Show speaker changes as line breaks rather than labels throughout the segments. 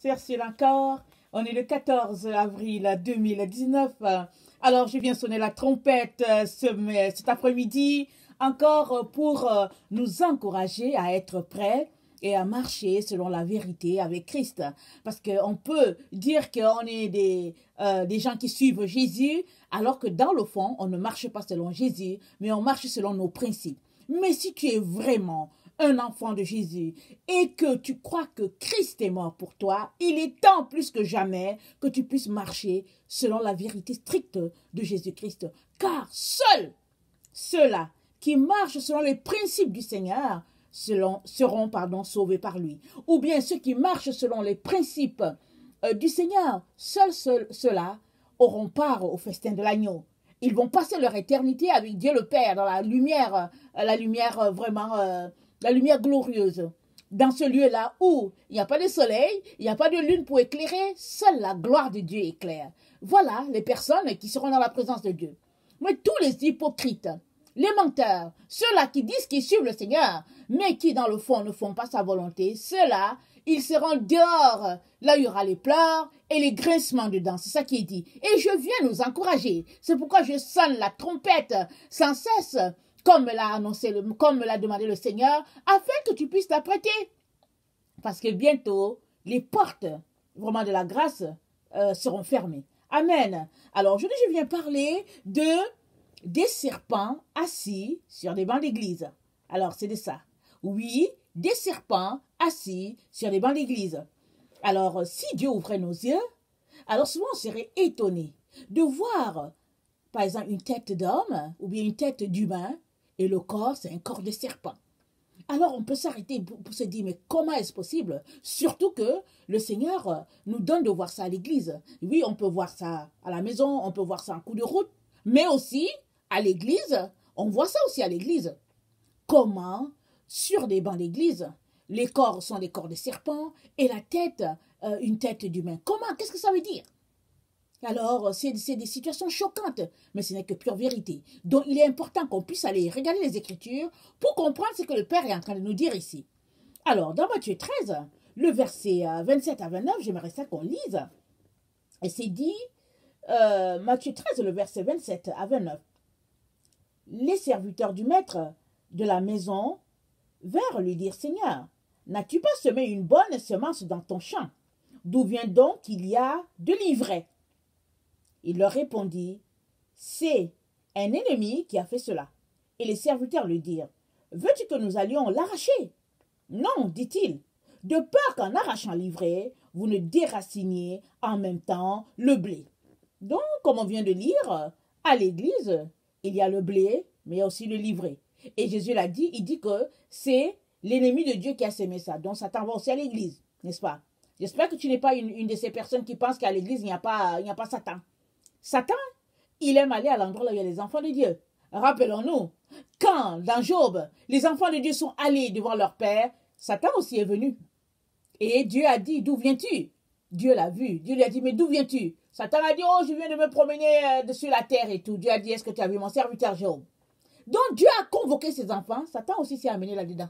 Merci encore. On est le 14 avril 2019. Alors, je viens sonner la trompette cet après-midi, encore pour nous encourager à être prêts et à marcher selon la vérité avec Christ. Parce qu'on peut dire qu'on est des gens qui suivent Jésus, alors que dans le fond, on ne marche pas selon Jésus, mais on marche selon nos principes. Mais si tu es vraiment un enfant de Jésus et que tu crois que Christ est mort pour toi, il est temps plus que jamais que tu puisses marcher selon la vérité stricte de Jésus-Christ. Car seuls ceux-là qui marchent selon les principes du Seigneur seront sauvés par lui. Ou bien ceux qui marchent selon les principes du Seigneur, ceux-là auront part au festin de l'agneau. Ils vont passer leur éternité avec Dieu le Père dans la lumière la lumière glorieuse. Dans ce lieu-là où il n'y a pas de soleil, il n'y a pas de lune pour éclairer, seule la gloire de Dieu éclaire. Voilà les personnes qui seront dans la présence de Dieu. Mais tous les hypocrites, les menteurs, ceux-là qui disent qu'ils suivent le Seigneur, mais qui dans le fond ne font pas sa volonté, ceux-là, ils seront dehors. Là, il y aura les pleurs et les grincements dedans. C'est ça qui est dit. Et je viens nous encourager. C'est pourquoi je sonne la trompette sans cesse, comme me l'a demandé le Seigneur, afin que tu puisses t'apprêter. Parce que bientôt, les portes vraiment de la grâce seront fermées. Amen. Alors aujourd'hui, je viens parler des serpents assis sur des bancs d'église. Alors, c'est de ça. Oui, des serpents assis sur des bancs d'église. Alors, si Dieu ouvrait nos yeux, alors souvent on serait étonné de voir, par exemple, une tête d'homme ou bien une tête d'humain et le corps, c'est un corps de serpent. Alors on peut s'arrêter pour se dire, mais comment est-ce possible? Surtout que le Seigneur nous donne de voir ça à l'église. Oui, on peut voir ça à la maison, on peut voir ça en coup de route, mais aussi à l'église, on voit ça aussi à l'église. Comment, sur des bancs d'église, les corps sont des corps de serpents et la tête, une tête d'humain. Comment? Qu'est-ce que ça veut dire? Alors, c'est des situations choquantes, mais ce n'est que pure vérité. Donc, il est important qu'on puisse aller regarder les Écritures pour comprendre ce que le Père est en train de nous dire ici. Alors, dans Matthieu 13, le verset 27 à 29, j'aimerais ça qu'on lise. Et c'est dit, Matthieu 13, le verset 27 à 29. Les serviteurs du maître de la maison vinrent lui dire, Seigneur, n'as-tu pas semé une bonne semence dans ton champ? D'où vient donc qu'il y a de l'ivraie? Il leur répondit, c'est un ennemi qui a fait cela. Et les serviteurs lui dirent, veux-tu que nous allions l'arracher? Non, dit-il, de peur qu'en arrachant l'ivraie, vous ne déraciniez en même temps le blé. Donc, comme on vient de lire, à l'église, il y a le blé, mais il y a aussi le livret. Et Jésus l'a dit, il dit que c'est l'ennemi de Dieu qui a semé ça. Donc, Satan va aussi à l'église, n'est-ce pas? J'espère que tu n'es pas une de ces personnes qui pensent qu'à l'église, il n'y a pas Satan. Satan, il aime aller à l'endroit où il y a les enfants de Dieu. Rappelons-nous, quand dans Job, les enfants de Dieu sont allés devant leur père, Satan aussi est venu. Et Dieu a dit, d'où viens-tu? Dieu l'a vu. Dieu lui a dit, mais d'où viens-tu? Satan a dit, oh, je viens de me promener sur la terre et tout. Dieu a dit, est-ce que tu as vu mon serviteur Job? Donc Dieu a convoqué ses enfants, Satan aussi s'est amené là-dedans.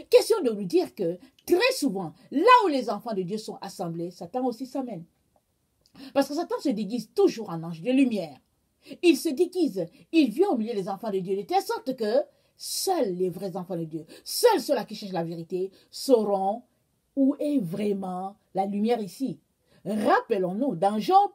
Question de nous dire que très souvent, là où les enfants de Dieu sont assemblés, Satan aussi s'amène. Parce que Satan se déguise toujours en ange de lumière. Il se déguise, il vient au milieu des enfants de Dieu, de telle sorte que seuls les vrais enfants de Dieu, seuls ceux-là qui cherchent la vérité, sauront où est vraiment la lumière ici. Rappelons-nous, dans Job,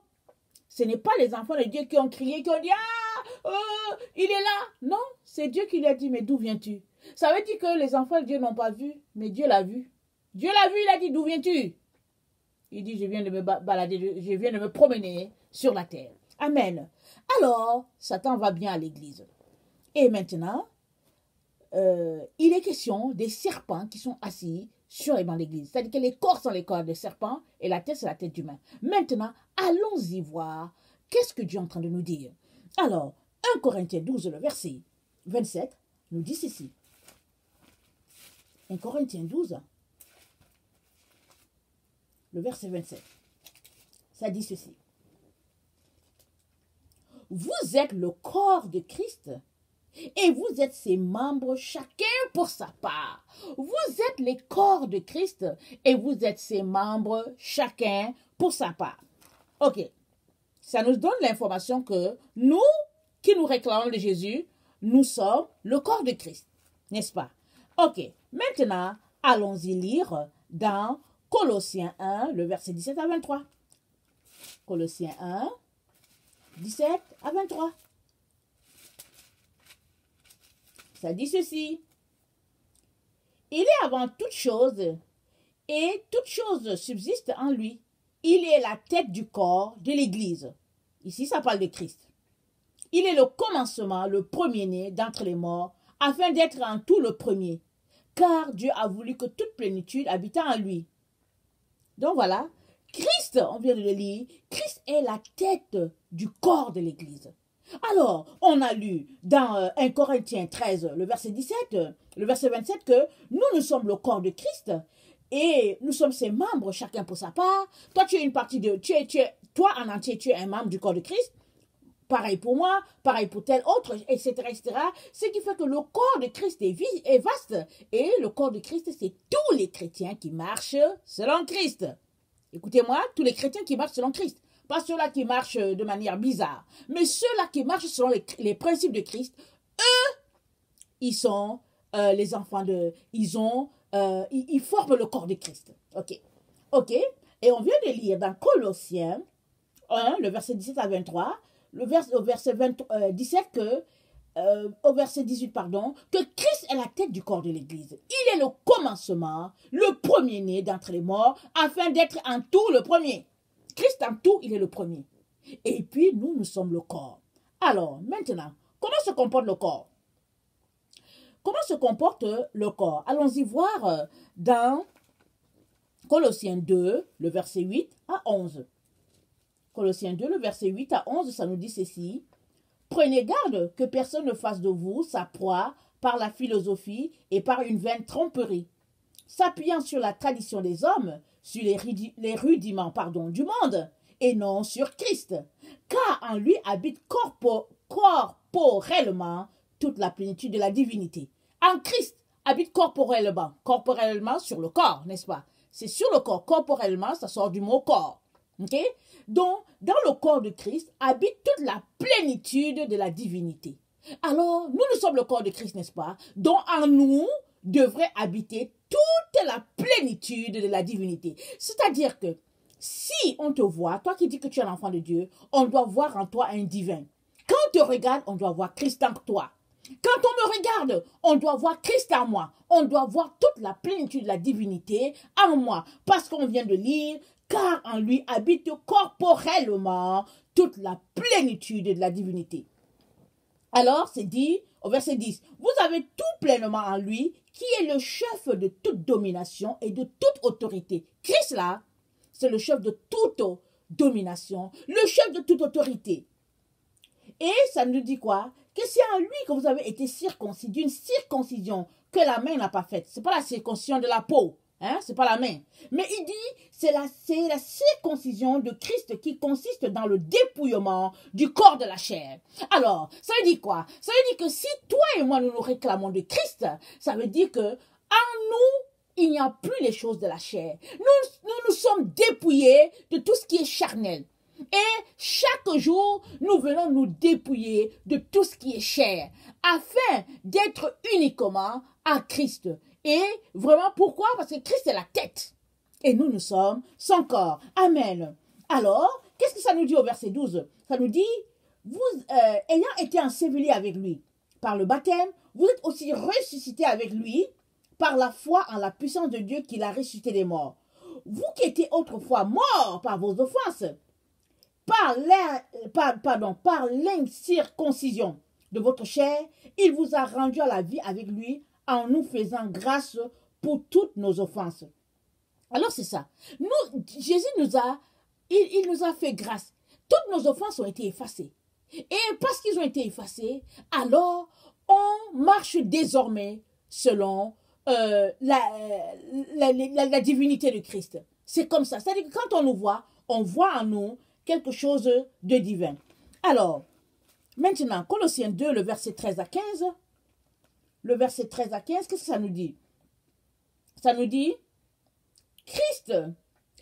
ce n'est pas les enfants de Dieu qui ont crié, qui ont dit « Ah, il est là !» Non, c'est Dieu qui lui a dit « Mais d'où viens-tu » Ça veut dire que les enfants de Dieu n'ont pas vu, mais Dieu l'a vu. Dieu l'a vu, il a dit « D'où viens-tu » Il dit, je viens de me balader, je viens de me promener sur la terre. Amen. Alors, Satan va bien à l'église. Et maintenant, il est question des serpents qui sont assis sur les bancs d'église. C'est-à-dire que les corps sont les corps des serpents et la tête, c'est la tête d'humain. Maintenant, allons-y voir qu'est-ce que Dieu est en train de nous dire. Alors, 1 Corinthiens 12, le verset 27, nous dit ceci. 1 Corinthiens 12, le verset 27. Ça dit ceci. Vous êtes le corps de Christ Et vous êtes ses membres, chacun pour sa part. Vous êtes les corps de Christ et vous êtes ses membres, chacun pour sa part. Ok, ça nous donne l'information que nous, qui nous réclamons de Jésus, nous sommes le corps de Christ, n'est-ce pas? Ok, maintenant, allons-y lire dans Colossiens 1, le verset 17 à 23. Colossiens 1, 17 à 23. Ça dit ceci. Il est avant toute chose, et toute chose subsiste en lui. Il est la tête du corps de l'Église. Ici, ça parle de Christ. Il est le commencement, le premier-né d'entre les morts, afin d'être en tout le premier. Car Dieu a voulu que toute plénitude habite en lui. Donc voilà, Christ, on vient de le lire, Christ est la tête du corps de l'Église. Alors, on a lu dans 1 Corinthiens 13, le verset 17, le verset 27, que nous sommes le corps de Christ et nous sommes ses membres, chacun pour sa part. Toi, tu es une partie de... toi, en entier, tu es un membre du corps de Christ. Pareil pour moi, pareil pour tel autre, etc., etc. Ce qui fait que le corps de Christ est vaste. Et le corps de Christ, c'est tous les chrétiens qui marchent selon Christ. Écoutez-moi, tous les chrétiens qui marchent selon Christ. Pas ceux-là qui marchent de manière bizarre, mais ceux-là qui marchent selon les principes de Christ, eux, ils sont les enfants de... Ils forment le corps de Christ. Ok. Ok. Et on vient de lire dans Colossiens 1, le verset 17 à 23, au verset 17 au verset 18, pardon, que Christ est la tête du corps de l'Église. Il est le commencement, le premier-né d'entre les morts, afin d'être en tout le premier. Christ en tout, il est le premier. Et puis, nous sommes le corps. Alors, maintenant, comment se comporte le corps? Comment se comporte le corps? Allons-y voir dans Colossiens 2, le verset 8 à 11. Colossiens 2, le verset 8 à 11, ça nous dit ceci. Prenez garde que personne ne fasse de vous sa proie par la philosophie et par une vaine tromperie, s'appuyant sur la tradition des hommes, sur les rudiments du monde, et non sur Christ, car en lui habite corporellement toute la plénitude de la divinité. En Christ habite corporellement sur le corps, n'est-ce pas? C'est sur le corps, corporellement, ça sort du mot corps. Ok? Donc, dans le corps de Christ habite toute la plénitude de la divinité. Alors, nous sommes le corps de Christ, n'est-ce pas? Donc, en nous devrait habiter toute la plénitude de la divinité. C'est-à-dire que si on te voit, toi qui dis que tu es l'enfant de Dieu, on doit voir en toi un divin. Quand on te regarde, on doit voir Christ en toi. Quand on me regarde, on doit voir Christ en moi. On doit voir toute la plénitude de la divinité en moi. Parce qu'on vient de lire, car en lui habite corporellement toute la plénitude de la divinité. Alors, c'est dit au verset 10, vous avez tout pleinement en lui, qui est le chef de toute domination et de toute autorité. Christ, là, c'est le chef de toute domination, le chef de toute autorité. Et ça nous dit quoi? Que c'est en lui que vous avez été circoncis, d'une circoncision que la main n'a pas faite. Ce n'est pas la circoncision de la peau, hein? Ce n'est pas la main. Mais il dit, c'est la circoncision de Christ qui consiste dans le dépouillement du corps de la chair. Alors, ça veut dire quoi? Ça veut dire que si toi et moi nous nous réclamons de Christ, ça veut dire que en nous, il n'y a plus les choses de la chair. Nous sommes dépouillés de tout ce qui est charnel. Et chaque jour, nous venons nous dépouiller de tout ce qui est chair, afin d'être uniquement à Christ. Et vraiment, pourquoi? Parce que Christ est la tête. Et nous sommes son corps. Amen. Alors, qu'est-ce que ça nous dit au verset 12? Ça nous dit, vous, ayant été ensevelis avec lui par le baptême, vous êtes aussi ressuscités avec lui par la foi en la puissance de Dieu qui l'a ressuscité des morts. Vous qui étiez autrefois morts par vos offenses, par l'incirconcision de votre chair, il vous a rendu à la vie avec lui en nous faisant grâce pour toutes nos offenses. Alors c'est ça. Jésus il nous a fait grâce. Toutes nos offenses ont été effacées. Et parce qu'ils ont été effacés, alors on marche désormais selon la divinité de Christ. C'est comme ça. C'est-à-dire que quand on nous voit, on voit en nous quelque chose de divin. Alors, Maintenant, Colossiens 2, le verset 13 à 15. Le verset 13 à 15, qu'est-ce que ça nous dit? Ça nous dit, Christ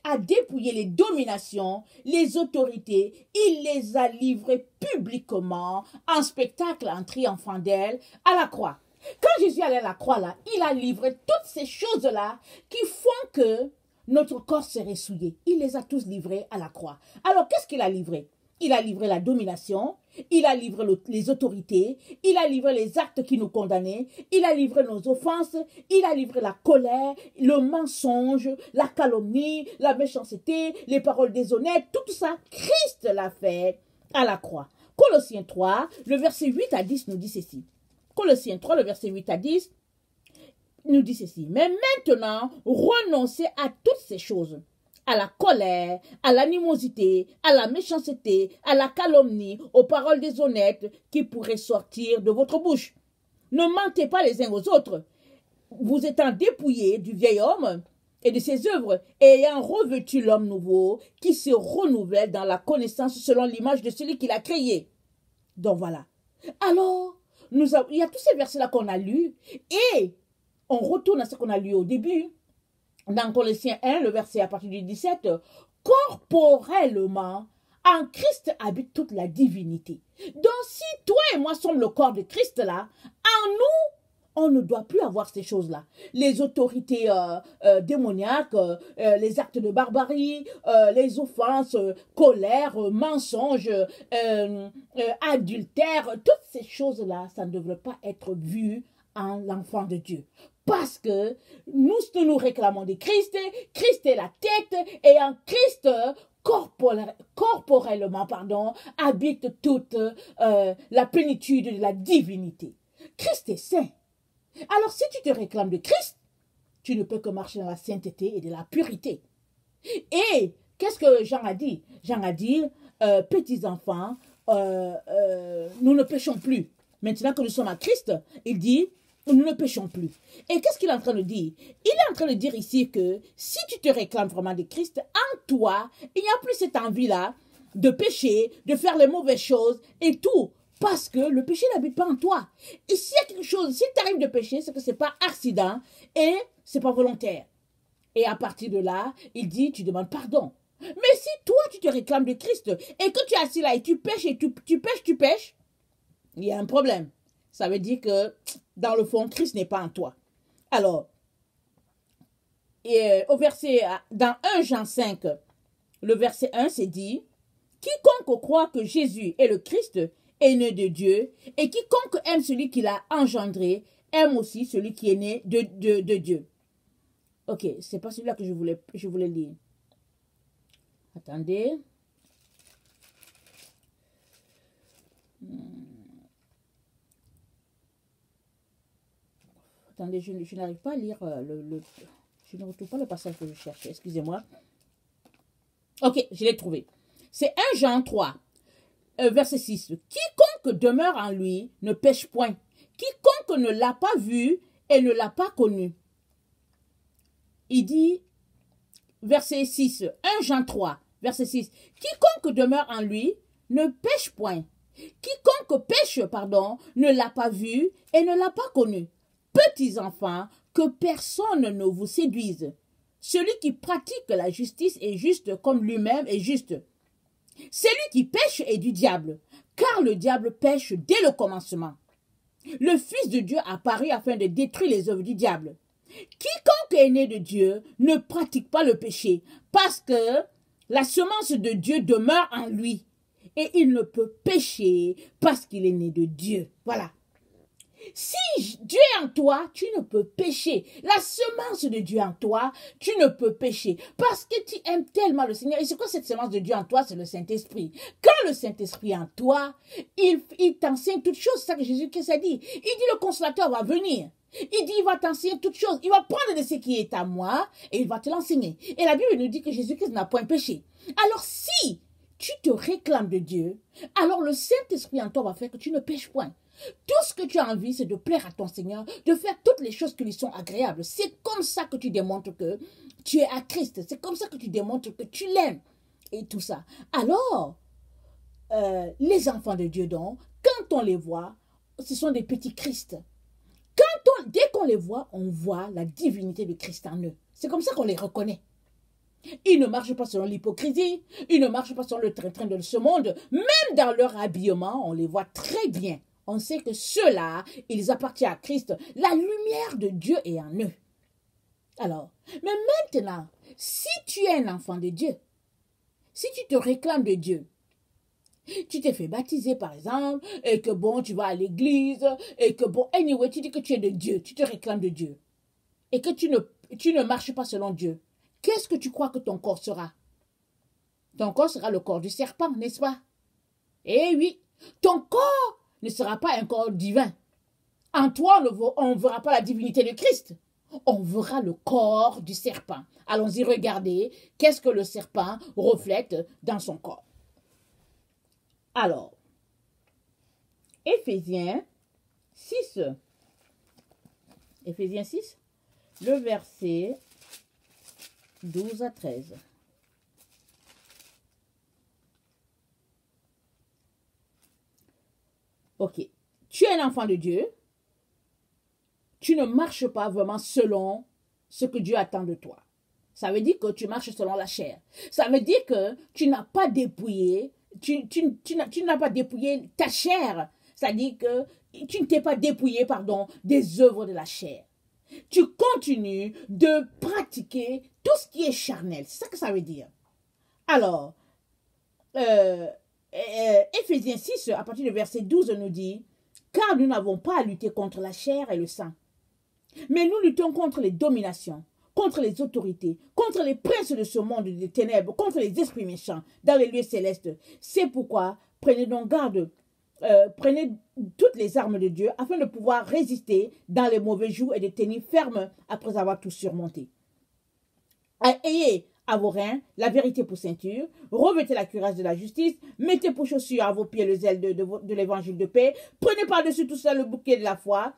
a dépouillé les dominations, les autorités, il les a livrées publiquement en spectacle en triomphant d'elles à la croix. Quand Jésus allait à la croix, là, il a livré toutes ces choses-là qui font que notre corps serait souillé. Il les a tous livrés à la croix. Alors, qu'est-ce qu'il a livré? Il a livré la domination, il a livré les autorités, il a livré les actes qui nous condamnaient, il a livré nos offenses, il a livré la colère, le mensonge, la calomnie, la méchanceté, les paroles déshonnêtes, tout ça, Christ l'a fait à la croix. Colossiens 3, le verset 8 à 10 nous dit ceci. Colossiens 3, le verset 8 à 10 nous dit ceci. Mais maintenant, renoncez à toutes ces choses, à la colère, à l'animosité, à la méchanceté, à la calomnie, aux paroles déshonnêtes qui pourraient sortir de votre bouche. Ne mentez pas les uns aux autres, vous étant dépouillés du vieil homme et de ses œuvres, et ayant revêtu l'homme nouveau qui se renouvelle dans la connaissance selon l'image de celui qui l'a créé. Donc voilà. Alors, il y a tous ces versets-là qu'on a lus, et on retourne à ce qu'on a lu au début, dans Colossiens 1, le verset à partir du 17, corporellement, en Christ habite toute la divinité. Donc, si toi et moi sommes le corps de Christ là, en nous, on ne doit plus avoir ces choses-là. Les autorités démoniaques, les actes de barbarie, les offenses, colère, mensonges, adultère, toutes ces choses-là, ça ne devrait pas être vu en l'enfant de Dieu. Parce que nous réclamons de Christ, Christ est la tête, et en Christ, corporellement, habite toute la plénitude de la divinité. Christ est saint. Alors si tu te réclames de Christ, tu ne peux que marcher dans la sainteté et de la pureté. Et qu'est-ce que Jean a dit? Jean a dit, petits enfants, nous ne péchons plus. Maintenant que nous sommes à Christ, il dit, nous ne péchons plus. Et qu'est-ce qu'il est en train de dire? Il est en train de dire ici que si tu te réclames vraiment de Christ, en toi, il n'y a plus cette envie-là de pécher, de faire les mauvaises choses et tout. Parce que le péché n'habite pas en toi. Et s'il y a quelque chose, s'il t'arrive de pécher, c'est que ce n'est pas accident et ce n'est pas volontaire. Et à partir de là, il dit, tu demandes pardon. Mais si toi, tu te réclames de Christ et que tu es assis là et tu pêches, tu pêches, il y a un problème. Ça veut dire que, dans le fond, Christ n'est pas en toi. Alors, au verset, dans 1 Jean 5, le verset 1, c'est dit, quiconque croit que Jésus est le Christ est né de Dieu, et quiconque aime celui qui l'a engendré, aime aussi celui qui est né de Dieu. Ok, c'est pas celui-là que je voulais lire. Attendez. Attendez, je n'arrive pas à lire je ne retrouve pas le passage que je cherchais, excusez-moi. Ok, je l'ai trouvé. C'est 1 Jean 3, verset 6. Quiconque demeure en lui ne pêche point. Quiconque ne l'a pas vu et ne l'a pas connu. Il dit, verset 6, 1 Jean 3, verset 6. Quiconque demeure en lui ne pêche point. Quiconque pêche, ne l'a pas vu et ne l'a pas connu. Petits enfants, que personne ne vous séduise. Celui qui pratique la justice est juste comme lui-même est juste. Celui qui pêche est du diable, car le diable pêche dès le commencement. Le Fils de Dieu apparut afin de détruire les œuvres du diable. Quiconque est né de Dieu ne pratique pas le péché, parce que la semence de Dieu demeure en lui, et il ne peut pécher parce qu'il est né de Dieu. Voilà. Si Dieu est en toi, tu ne peux pécher. La semence de Dieu en toi, tu ne peux pécher. Parce que tu aimes tellement le Seigneur. Et c'est quoi cette semence de Dieu en toi? C'est le Saint-Esprit. Quand le Saint-Esprit est en toi, il t'enseigne toutes choses. C'est ça que Jésus-Christ a dit. Il dit le consolateur va venir. Il dit il va t'enseigner toutes choses. Il va prendre de ce qui est à moi et il va te l'enseigner. Et la Bible nous dit que Jésus-Christ n'a point péché. Alors si tu te réclames de Dieu, alors le Saint-Esprit en toi va faire que tu ne pêches point. Tout ce que tu as envie, c'est de plaire à ton Seigneur, de faire toutes les choses qui lui sont agréables. C'est comme ça que tu démontres que tu es à Christ. C'est comme ça que tu démontres que tu l'aimes. Et tout ça. Alors, les enfants de Dieu, donc, Quand on les voit, ce sont des petits Christ. Dès qu'on les voit, on voit la divinité de Christ en eux. C'est comme ça qu'on les reconnaît. Ils ne marchent pas selon l'hypocrisie, ils ne marchent pas selon le train-train de ce monde. Même dans leur habillement, on les voit très bien. On sait que ceux-là, ils appartiennent à Christ. La lumière de Dieu est en eux. Alors, mais maintenant, si tu es un enfant de Dieu, si tu te réclames de Dieu, tu t'es fait baptiser par exemple, et que bon, tu vas à l'église, et que bon, anyway, tu dis que tu es de Dieu, tu te réclames de Dieu, et que tu ne marches pas selon Dieu, qu'est-ce que tu crois que ton corps sera? Ton corps sera le corps du serpent, n'est-ce pas? Eh oui, ton corps ne sera pas un corps divin. En toi, on ne verra pas la divinité de Christ. On verra le corps du serpent. Allons-y regarder qu'est-ce que le serpent reflète dans son corps. Alors, Éphésiens 6, le verset 12 à 13. Ok, tu es un enfant de Dieu, tu ne marches pas vraiment selon ce que Dieu attend de toi. Ça veut dire que tu marches selon la chair. Ça veut dire que tu n'as pas dépouillé, tu n'as pas dépouillé ta chair. C'est-à-dire que tu ne t'es pas dépouillé, des œuvres de la chair. Tu continues de pratiquer tout ce qui est charnel. C'est ça que ça veut dire. Alors, Éphésiens 6, à partir du verset 12, nous dit « Car nous n'avons pas à lutter contre la chair et le sang, mais nous luttons contre les dominations, contre les autorités, contre les princes de ce monde des ténèbres, contre les esprits méchants dans les lieux célestes. C'est pourquoi prenez donc garde, prenez toutes les armes de Dieu afin de pouvoir résister dans les mauvais jours et de tenir ferme après avoir tout surmonté. Ayez à vos reins la vérité pour ceinture, revêtez la cuirasse de la justice, mettez pour chaussures à vos pieds le zèle de l'évangile de paix, prenez par-dessus tout ça le bouclier de la foi,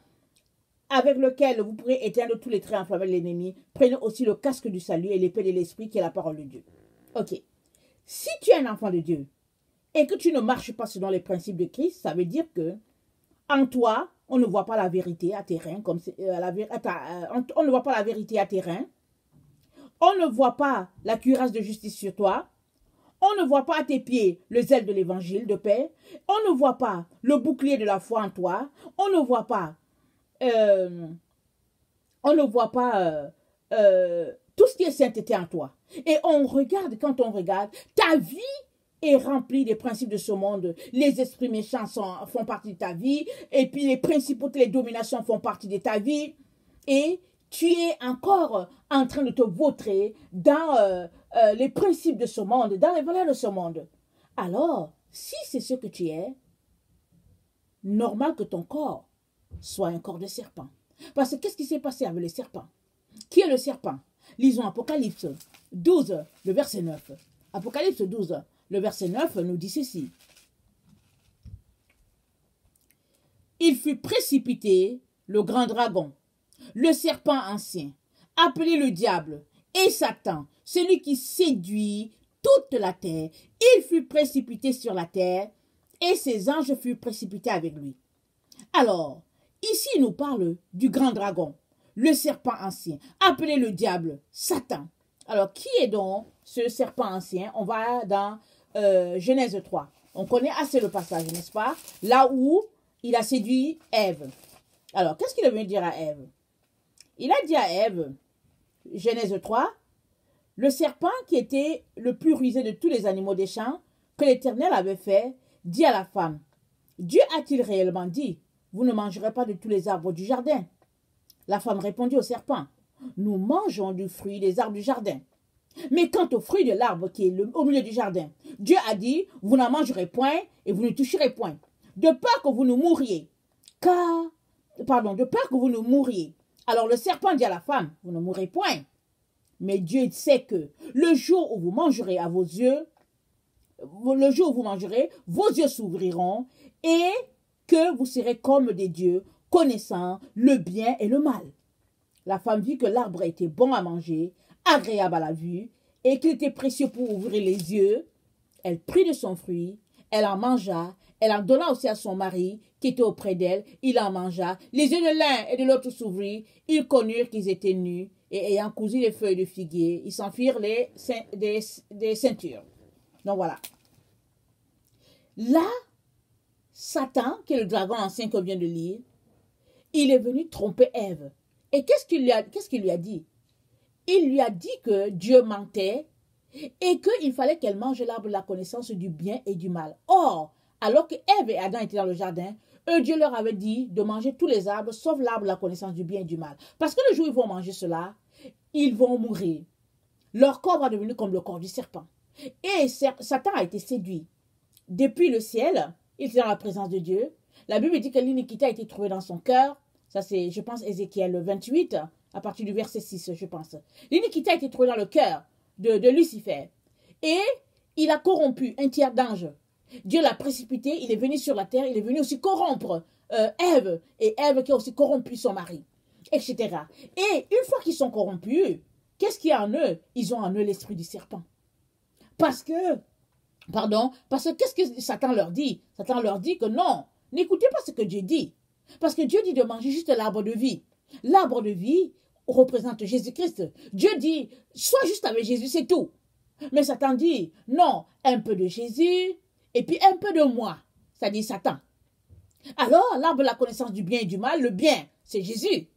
avec lequel vous pourrez éteindre tous les traits enflammés de l'ennemi. Prenez aussi le casque du salut et l'épée de l'esprit qui est la parole de Dieu. Ok. Si tu es un enfant de Dieu et que tu ne marches pas selon les principes de Christ, ça veut dire que en toi, on ne voit pas la vérité à tes reins, on ne voit pas la vérité à tes reins. On ne voit pas la cuirasse de justice sur toi. On ne voit pas à tes pieds le zèle de l'évangile de paix. On ne voit pas le bouclier de la foi en toi. On ne voit pas tout ce qui est sainteté en toi. Et quand on regarde, ta vie est remplie des principes de ce monde. Les esprits méchants font partie de ta vie. Et puis les principautés, les dominations font partie de ta vie. Et tu es encore en train de te vautrer dans les principes de ce monde, dans les valeurs de ce monde. Alors, si c'est ce que tu es, normal que ton corps soit un corps de serpent. Parce que qu'est-ce qui s'est passé avec les serpents? Qui est le serpent? Lisons Apocalypse 12, le verset 9. Apocalypse 12, le verset 9 nous dit ceci. Il fut précipité, le grand dragon, le serpent ancien, appelé le diable et Satan, celui qui séduit toute la terre. Il fut précipité sur la terre et ses anges furent précipités avec lui. Alors, ici il nous parle du grand dragon, le serpent ancien, appelé le diable, Satan. Alors, qui est donc ce serpent ancien? On va dans Genèse 3. On connaît assez le passage, n'est-ce pas? Là où il a séduit Ève. Alors, qu'est-ce qu'il est venu dire à Ève? Il a dit à Ève, Genèse 3, le serpent qui était le plus rusé de tous les animaux des champs que l'Éternel avait fait, dit à la femme, Dieu a-t-il réellement dit, vous ne mangerez pas de tous les arbres du jardin? La femme répondit au serpent, nous mangeons du fruit des arbres du jardin. Mais quant au fruit de l'arbre qui est au milieu du jardin, Dieu a dit, vous n'en mangerez point et vous ne toucherez point, de peur que vous ne mouriez. De peur que vous ne mouriez. Alors le serpent dit à la femme, vous ne mourrez point. Mais Dieu sait que le jour où vous mangerez à vos yeux, vos yeux s'ouvriront et que vous serez comme des dieux, connaissant le bien et le mal. La femme vit que l'arbre était bon à manger, agréable à la vue, et qu'il était précieux pour ouvrir les yeux. Elle prit de son fruit, elle en mangea, Elle en donna aussi à son mari, qui était auprès d'elle. Il en mangea. Les yeux de l'un et de l'autre s'ouvrirent. Ils connurent qu'ils étaient nus. Et ayant cousu les feuilles de figuier, ils s'enfirent des ceintures. Donc voilà. Là, Satan, qui est le dragon ancien qu'on vient de lire, il est venu tromper Ève. Et qu'est-ce qu'il lui a dit? Il lui a dit que Dieu mentait et qu'il fallait qu'elle mange l'arbre de la connaissance du bien et du mal. Or, alors que Ève et Adam étaient dans le jardin, Dieu leur avait dit de manger tous les arbres, sauf l'arbre de la connaissance du bien et du mal. Parce que le jour où ils vont manger cela, ils vont mourir. Leur corps va devenir comme le corps du serpent. Et Satan a été séduit. Depuis le ciel, il était dans la présence de Dieu. La Bible dit que l'iniquité a été trouvée dans son cœur. Ça, c'est, je pense, Ézéchiel 28, à partir du verset 6, je pense. L'iniquité a été trouvée dans le cœur de Lucifer. Et il a corrompu un tiers d'anges. Dieu l'a précipité, il est venu sur la terre, il est venu aussi corrompre Ève. Et Ève qui a aussi corrompu son mari, etc. Et une fois qu'ils sont corrompus, qu'est-ce qu'il y a en eux? Ils ont en eux l'esprit du serpent. Parce que qu'est-ce que Satan leur dit? Satan leur dit que non, n'écoutez pas ce que Dieu dit. Parce que Dieu dit de manger juste l'arbre de vie. L'arbre de vie représente Jésus-Christ. Dieu dit, sois juste avec Jésus, c'est tout. Mais Satan dit, non, un peu de Jésus et puis un peu de moi. Ça dit Satan. Alors, l'arbre de la connaissance du bien et du mal, le bien, c'est Jésus.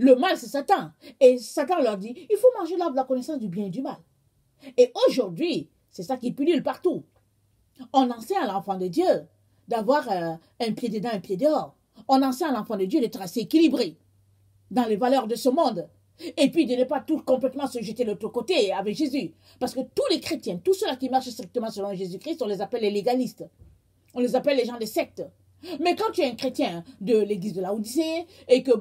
Le mal, c'est Satan. Et Satan leur dit, il faut manger l'arbre de la connaissance du bien et du mal. Et aujourd'hui, c'est ça qui pullule partout. On enseigne à l'enfant de Dieu d'avoir un pied dedans, un pied dehors. On enseigne à l'enfant de Dieu d'être assez équilibré dans les valeurs de ce monde. Et puis de ne pas tout complètement se jeter de l'autre côté avec Jésus. Parce que tous les chrétiens, tous ceux-là qui marchent strictement selon Jésus-Christ, on les appelle les légalistes. On les appelle les gens des sectes. Mais quand tu es un chrétien de l'église de la Odyssée et que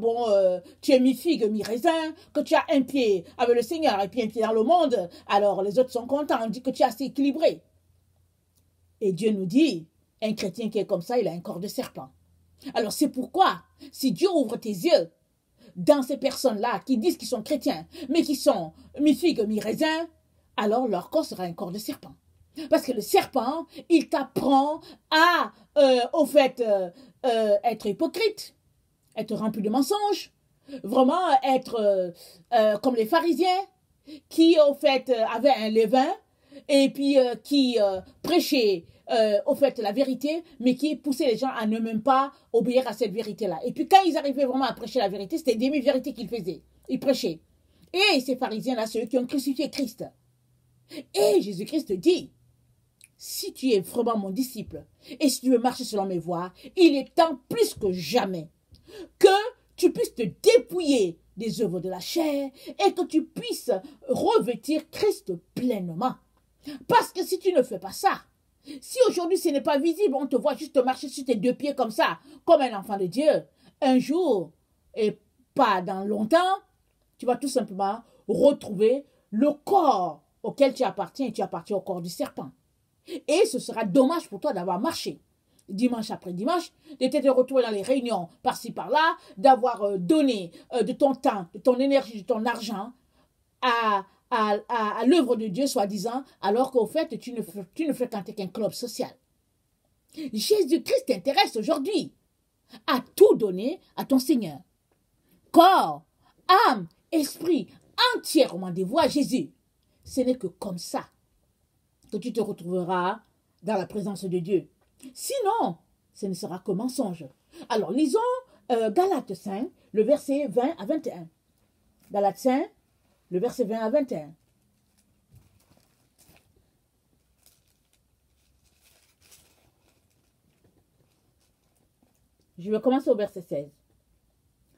tu es mi-figue, mi-raisin, que tu as un pied avec le Seigneur et puis un pied dans le monde, alors les autres sont contents, on dit que tu es assez équilibré. Et Dieu nous dit, un chrétien qui est comme ça, il a un corps de serpent. Alors c'est pourquoi, si Dieu ouvre tes yeux dans ces personnes-là qui disent qu'ils sont chrétiens, mais qui sont mi-figue, mi-raisin, alors leur corps sera un corps de serpent. Parce que le serpent, il t'apprend à, être hypocrite, être rempli de mensonges, vraiment être comme les pharisiens qui, avaient un levain et puis qui prêchaient, la vérité, mais qui poussaient les gens à ne même pas obéir à cette vérité-là. Et puis quand ils arrivaient vraiment à prêcher la vérité, c'était des demi-vérités qu'ils faisaient. Ils prêchaient. Et ces pharisiens-là, c'est eux qui ont crucifié Christ. Et Jésus-Christ dit, si tu es vraiment mon disciple et si tu veux marcher selon mes voies, il est temps plus que jamais que tu puisses te dépouiller des œuvres de la chair et que tu puisses revêtir Christ pleinement. Parce que si tu ne fais pas ça, si aujourd'hui ce n'est pas visible, on te voit juste marcher sur tes deux pieds comme ça, comme un enfant de Dieu, un jour, et pas dans longtemps, tu vas tout simplement retrouver le corps auquel tu appartiens et tu appartiens au corps du serpent. Et ce sera dommage pour toi d'avoir marché dimanche après dimanche, de te retrouver dans les réunions par-ci par-là, d'avoir donné de ton temps, de ton énergie, de ton argent à l'œuvre de Dieu, soi-disant, alors qu'au fait, tu ne fréquentes qu'un club social. Jésus-Christ t'intéresse aujourd'hui à tout donner à ton Seigneur. Corps, âme, esprit, entièrement dévoué à Jésus. Ce n'est que comme ça que tu te retrouveras dans la présence de Dieu. Sinon, ce ne sera que mensonge. Alors, lisons Galates 5, le verset 20 à 21. Galates 5, le verset 20 à 21. Je vais commencer au verset 16.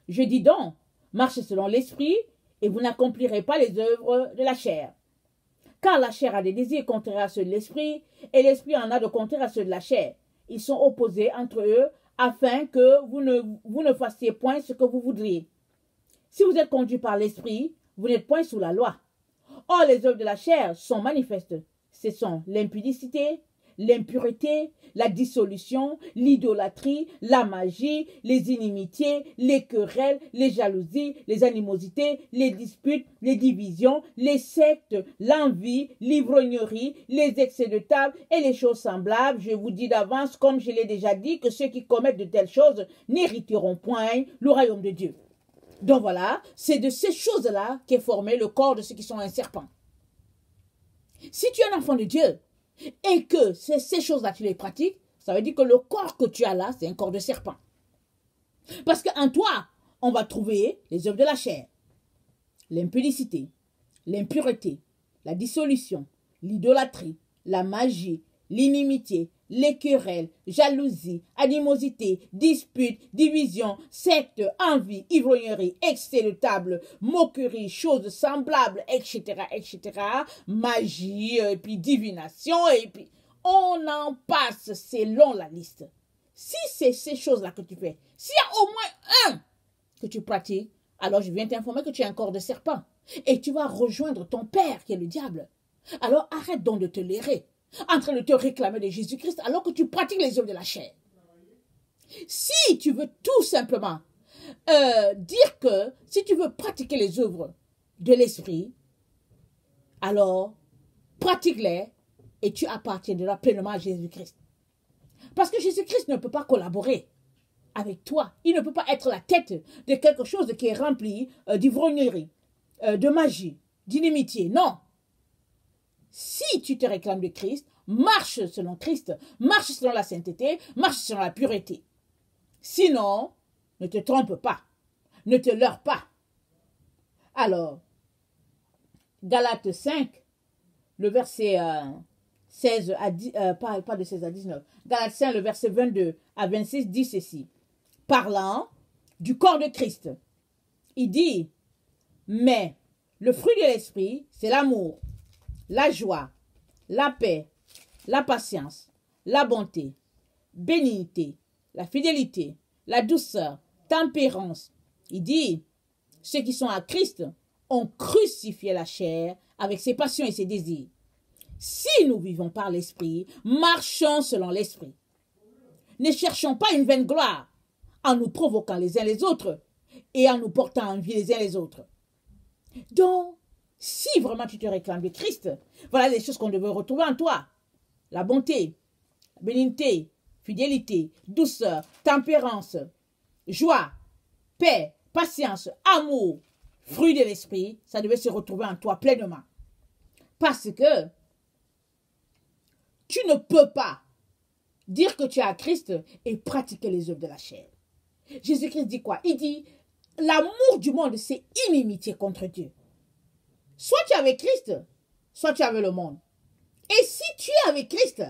Je dis donc, marchez selon l'esprit et vous n'accomplirez pas les œuvres de la chair. Car la chair a des désirs contraires à ceux de l'esprit, et l'esprit en a de contraires à ceux de la chair. Ils sont opposés entre eux, afin que vous ne fassiez point ce que vous voudriez. Si vous êtes conduit par l'esprit, vous n'êtes point sous la loi. Or, les œuvres de la chair sont manifestes. Ce sont l'impudicité, l'impureté, la dissolution, l'idolâtrie, la magie, les inimitiés, les querelles, les jalousies, les animosités, les disputes, les divisions, les sectes, l'envie, l'ivrognerie, les excès de table et les choses semblables. Je vous dis d'avance, comme je l'ai déjà dit, que ceux qui commettent de telles choses n'hériteront point le royaume de Dieu. Donc voilà, c'est de ces choses-là qu'est formé le corps de ceux qui sont un serpent. Si tu es un enfant de Dieu et que ces choses-là, tu les pratiques, ça veut dire que le corps que tu as là, c'est un corps de serpent. Parce qu'en toi, on va trouver les œuvres de la chair, l'impudicité, l'impureté, la dissolution, l'idolâtrie, la magie, l'inimitié, les querelles, jalousie, animosité, disputes, division, secte, envie, ivrognerie, excès de table, moquerie, choses semblables, etc., etc., magie, et puis divination, et puis on en passe, c'est long la liste. Si c'est ces choses-là que tu fais, s'il y a au moins un que tu pratiques, alors je viens t'informer que tu es un corps de serpent. Et tu vas rejoindre ton père qui est le diable. Alors arrête donc de te lérer en train de te réclamer de Jésus-Christ alors que tu pratiques les œuvres de la chair. Si tu veux tout simplement dire que si tu veux pratiquer les œuvres de l'esprit, alors pratique-les et tu appartiendras pleinement à Jésus-Christ. Parce que Jésus-Christ ne peut pas collaborer avec toi. Il ne peut pas être la tête de quelque chose qui est rempli d'ivrognerie, de magie, d'inimitié. Non. Si tu te réclames de Christ, marche selon Christ, marche selon la sainteté, marche selon la pureté. Sinon, ne te trompe pas, ne te leurre pas. Alors, Galates 5, le verset 16 à 10, pas de 16 à 19, Galates 5, le verset 22 à 26 dit ceci. Parlant du corps de Christ, il dit, mais le fruit de l'esprit, c'est l'amour, la joie, la paix, la patience, la bonté, bénignité, la fidélité, la douceur, tempérance. Il dit, ceux qui sont à Christ ont crucifié la chair avec ses passions et ses désirs. Si nous vivons par l'esprit, marchons selon l'esprit. Ne cherchons pas une vaine gloire en nous provoquant les uns les autres et en nous portant envie les uns les autres. Donc, si vraiment tu te réclames de Christ, voilà les choses qu'on devrait retrouver en toi. La bonté, bénignité, fidélité, douceur, tempérance, joie, paix, patience, amour, fruit de l'esprit, ça devait se retrouver en toi pleinement. Parce que tu ne peux pas dire que tu es à Christ et pratiquer les œuvres de la chair. Jésus-Christ dit quoi? Il dit, l'amour du monde, c'est inimitié contre Dieu. Soit tu es avec Christ, soit tu es avec le monde. Et si tu es avec Christ,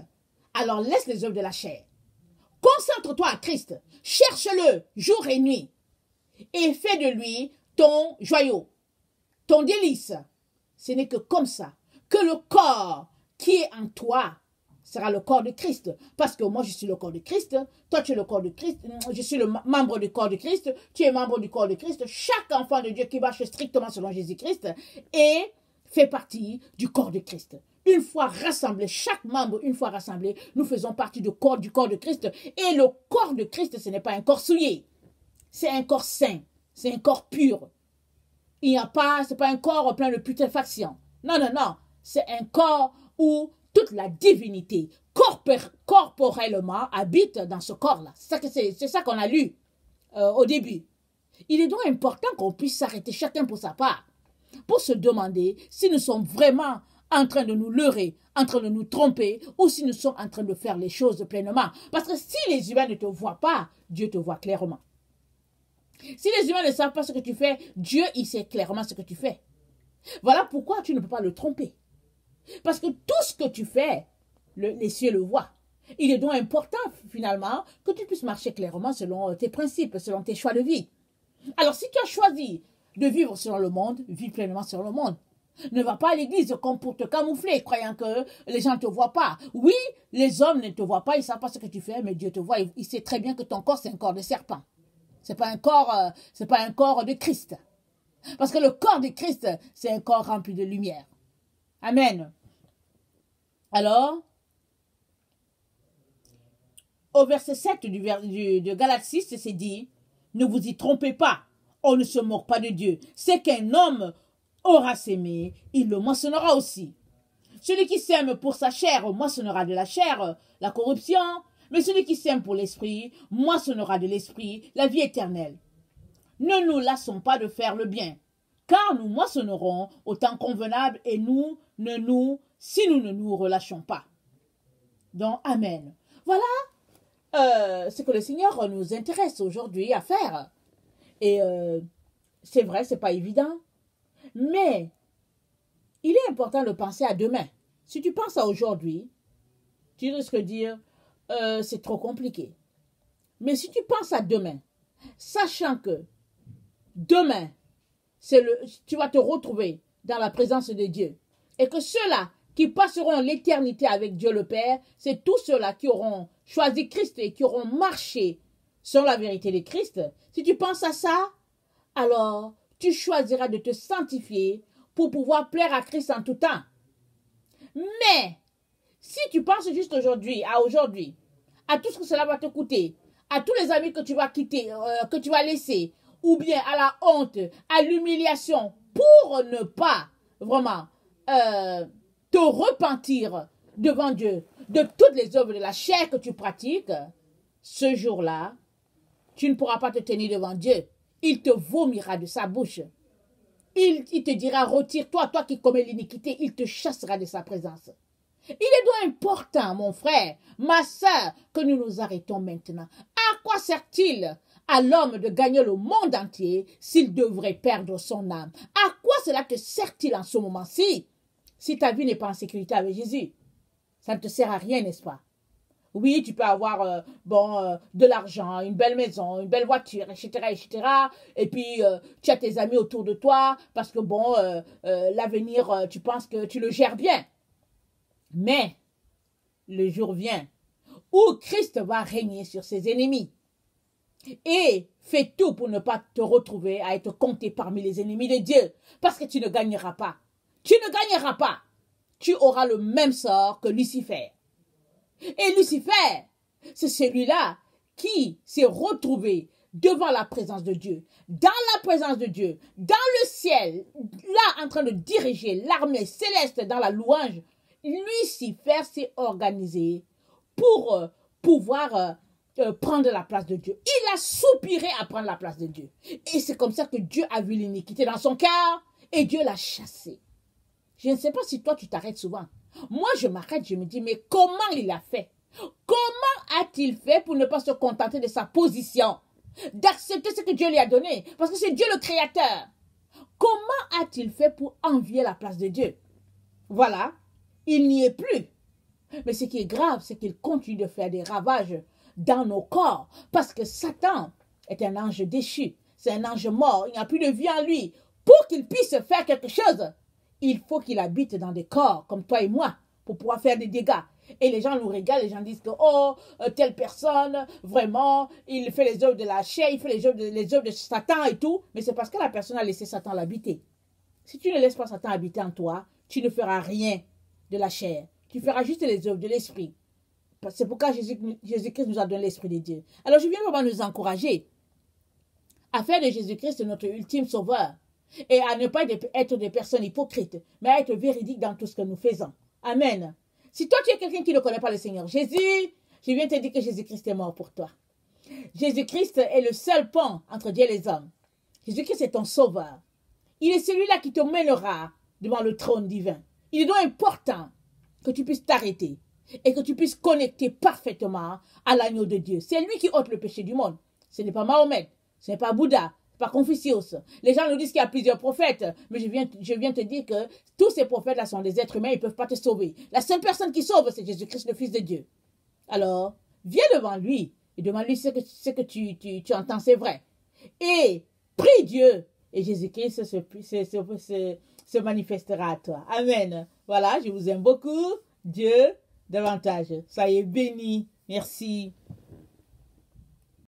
alors laisse les œuvres de la chair. Concentre-toi à Christ. Cherche-le jour et nuit. Et fais de lui ton joyau, ton délice. Ce n'est que comme ça que le corps qui est en toi sera le corps de Christ. Parce que moi, je suis le corps de Christ. Toi, tu es le corps de Christ. Je suis le membre du corps de Christ. Tu es membre du corps de Christ. Chaque enfant de Dieu qui marche strictement selon Jésus-Christ et fait partie du corps de Christ. Une fois rassemblés, chaque membre, une fois rassemblé, nous faisons partie du corps de Christ. Et le corps de Christ, ce n'est pas un corps souillé. C'est un corps saint. C'est un corps pur. Il n'y a pas, c'est pas un corps plein de putréfaction. Non, non, non. C'est un corps où toute la divinité, corporellement, habite dans ce corps-là. C'est ça qu'on a lu au début. Il est donc important qu'on puisse s'arrêter chacun pour sa part, pour se demander si nous sommes vraiment en train de nous leurrer, en train de nous tromper, ou si nous sommes en train de faire les choses pleinement. Parce que si les humains ne te voient pas, Dieu te voit clairement. Si les humains ne savent pas ce que tu fais, Dieu, il sait clairement ce que tu fais. Voilà pourquoi tu ne peux pas le tromper. Parce que tout ce que tu fais, les cieux le voient. Il est donc important, finalement, que tu puisses marcher clairement selon tes principes, selon tes choix de vie. Alors, si tu as choisi de vivre selon le monde, vis pleinement selon le monde. Ne va pas à l'église comme pour te camoufler, croyant que les gens ne te voient pas. Oui, les hommes ne te voient pas, ils ne savent pas ce que tu fais, mais Dieu te voit. Il sait très bien que ton corps, c'est un corps de serpent. C'est pas un corps de Christ. Parce que le corps de Christ, c'est un corps rempli de lumière. Amen. Alors, au verset 7 de Galates 6, c'est dit, ne vous y trompez pas, on ne se moque pas de Dieu. C'est qu'un homme aura sémé, il le moissonnera aussi. Celui qui sème pour sa chair moissonnera de la chair la corruption, mais celui qui sème pour l'esprit moissonnera de l'esprit la vie éternelle. Ne nous lassons pas de faire le bien, car nous moissonnerons au temps convenable et si nous ne nous relâchons pas. Donc, amen. Voilà ce que le Seigneur nous intéresse aujourd'hui à faire. Et c'est vrai, c'est pas évident, mais il est important de penser à demain. Si tu penses à aujourd'hui, tu risques de dire c'est trop compliqué. Mais si tu penses à demain, sachant que demain, tu vas te retrouver dans la présence de Dieu et que ceux-là qui passeront l'éternité avec Dieu le Père, c'est tous ceux-là qui auront choisi Christ et qui auront marché selon la vérité de Christ. Si tu penses à ça, alors tu choisiras de te sanctifier pour pouvoir plaire à Christ en tout temps. Mais si tu penses juste aujourd'hui, à tout ce que cela va te coûter, à tous les amis que tu vas quitter, que tu vas laisser, ou bien à la honte, à l'humiliation, pour ne pas vraiment te repentir devant Dieu de toutes les œuvres de la chair que tu pratiques, ce jour-là, tu ne pourras pas te tenir devant Dieu. Il te vomira de sa bouche. Il te dira, retire-toi, toi qui commets l'iniquité, il te chassera de sa présence. Il est donc important, mon frère, ma sœur, que nous nous arrêtons maintenant. À quoi sert-il à l'homme de gagner le monde entier s'il devrait perdre son âme? À quoi cela te sert-il en ce moment-ci si ta vie n'est pas en sécurité avec Jésus? Ça ne te sert à rien, n'est-ce pas? Oui, tu peux avoir de l'argent, une belle maison, une belle voiture, etc., etc. Et puis, tu as tes amis autour de toi parce que, l'avenir, tu penses que tu le gères bien. Mais, le jour vient où Christ va régner sur ses ennemis. Et fais tout pour ne pas te retrouver à être compté parmi les ennemis de Dieu. Parce que tu ne gagneras pas. Tu ne gagneras pas. Tu auras le même sort que Lucifer. Et Lucifer, c'est celui-là qui s'est retrouvé devant la présence de Dieu, dans la présence de Dieu, dans le ciel, là en train de diriger l'armée céleste dans la louange. Lucifer s'est organisé pour pouvoir prendre la place de Dieu. Il a soupiré à prendre la place de Dieu. Et c'est comme ça que Dieu a vu l'iniquité dans son cœur et Dieu l'a chassé. Je ne sais pas si toi tu t'arrêtes souvent. Moi je m'arrête, je me dis mais comment il a fait? Comment a-t-il fait pour ne pas se contenter de sa position? D'accepter ce que Dieu lui a donné? Parce que c'est Dieu le créateur. Comment a-t-il fait pour envier la place de Dieu? Voilà, il n'y est plus. Mais ce qui est grave, c'est qu'il continue de faire des ravages dans nos corps. Parce que Satan est un ange déchu. C'est un ange mort. Il n'y a plus de vie en lui. Pour qu'il puisse faire quelque chose, il faut qu'il habite dans des corps comme toi et moi pour pouvoir faire des dégâts. Et les gens nous regardent, les gens disent que telle personne, vraiment, il fait les œuvres de la chair, il fait les œuvres de Satan et tout. Mais c'est parce que la personne a laissé Satan l'habiter. Si tu ne laisses pas Satan habiter en toi, tu ne feras rien de la chair. Tu feras juste les œuvres de l'esprit. C'est pourquoi Jésus-Christ nous a donné l'esprit de Dieu. Alors je viens vraiment nous encourager à faire de Jésus-Christ notre ultime sauveur et à ne pas être des personnes hypocrites, mais à être véridiques dans tout ce que nous faisons. Amen. Si toi tu es quelqu'un qui ne connaît pas le Seigneur Jésus, je viens te dire que Jésus-Christ est mort pour toi. Jésus-Christ est le seul pont entre Dieu et les hommes. Jésus-Christ est ton sauveur. Il est celui-là qui te mènera devant le trône divin. Il est donc important que tu puisses t'arrêter et que tu puisses connecter parfaitement à l'agneau de Dieu. C'est lui qui ôte le péché du monde. Ce n'est pas Mahomet, ce n'est pas Bouddha, ce n'est pas Confucius. Les gens nous disent qu'il y a plusieurs prophètes, mais je viens te dire que tous ces prophètes-là sont des êtres humains, ils ne peuvent pas te sauver. La seule personne qui sauve, c'est Jésus-Christ, le Fils de Dieu. Alors, viens devant lui et demande-lui ce que tu entends, c'est vrai. Et prie Dieu et Jésus-Christ se manifestera à toi. Amen. Voilà, je vous aime beaucoup. Dieu davantage. Soyez bénis. Merci.